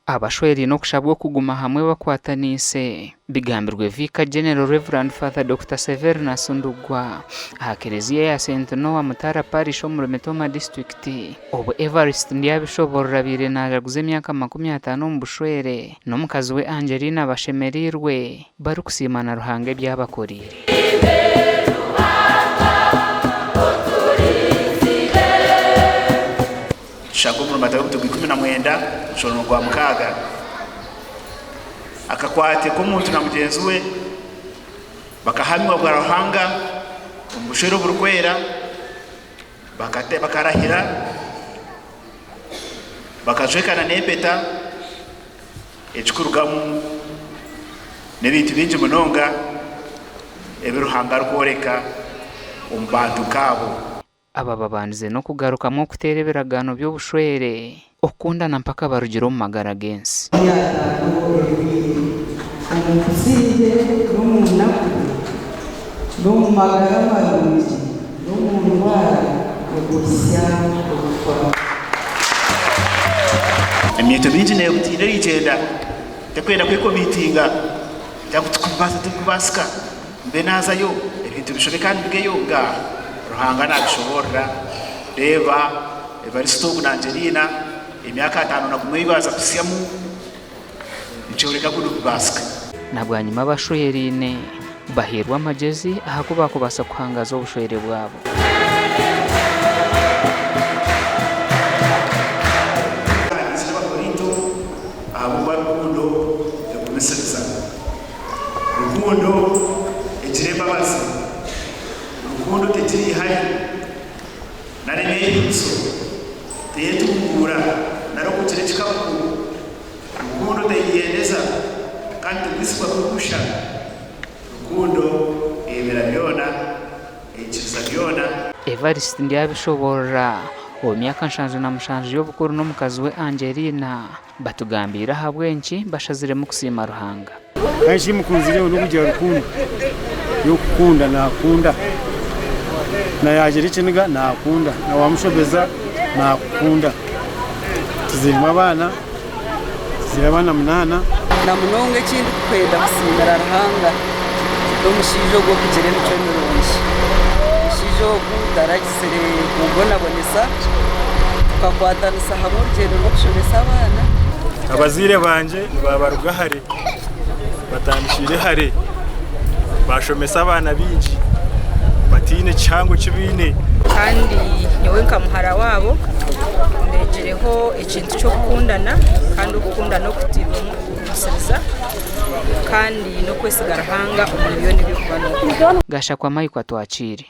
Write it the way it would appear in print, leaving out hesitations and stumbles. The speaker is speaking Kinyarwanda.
abashweri no kushabwa kuguma hamwe bakwatanise bigambirwe Vicar General Reverend Father Dr. Severus Ndugwa aha Kereziya ya St. Noah Mutara Parish mu Rumetoma District. Ubu Evariste ndiyabishoborera birenajaguze emyaka 50 mu bushwere n'omukazi we Angelina bashemerirwe bari kusimana Ruhanga byabakorire. Shago mu Matayo 19 shoro rwa mukaga akakwate ko muntu na mugenzi we bakahamwa bwa Ruhanga umushero burkwera bakarahira bakajwekana nepeta ecikurugamu n'ebintu bingi munonga ebiruhanga rworeka umbantu kabo. Aba babanze no kugarukamo kutereberagano by'obushwere okundana mpaka barugiro mu magara gensi. Emyeto bingi nayo butire rigenda tekwenda kwikomitinga tukubasika mbe nazayo ebintu bishobeka bigeyo nga Ruhanga nabishobora reba Evaristo na Angelina emyaka 5 na kumwibaza kusiamu nchoreka kudubasika nabwanyuma abashwerine bahirwa amagezi ahakuba kubasa kuhangaza obushwere bwabo. Rukundo ejireba basi rukundo tetiri hari narene yitso teyetungura naro kugire kikabu rukundo teyendeza kandi biswa kurusha rukundo ebera byona ekiza byona. Evariste ndiyabishobora omyaka 57 y'obukuru n'omukazi we Angelina batugambira habwenki bashazire mu kusima Ruhanga. Kanshi mukunzi leo n'ukugira rukundo yo kukunda nakunda na yajiri kiniga nakunda na wamushobeza nakunda tuzirima abana zirabana munana na munonge kindi kwenda kusimira Ruhanga n'omushijo gwo kugire n'icyo nirungi mushijo gudaragisire kubona bonesa tukakwatanisa hamwe urugendo rwo kushobesa abana. Abazire banje babaruga hare batanishire hare bashomesa abana binji batine cyango kibine kandi nyewe nkamuhara wabo ndejereho ikintu cyo gukundana kandi ukundana no kutibamo umusereza kandi no kwesiga Ruhanga umuliyoni bikubano gasha kwa Mike atwakire.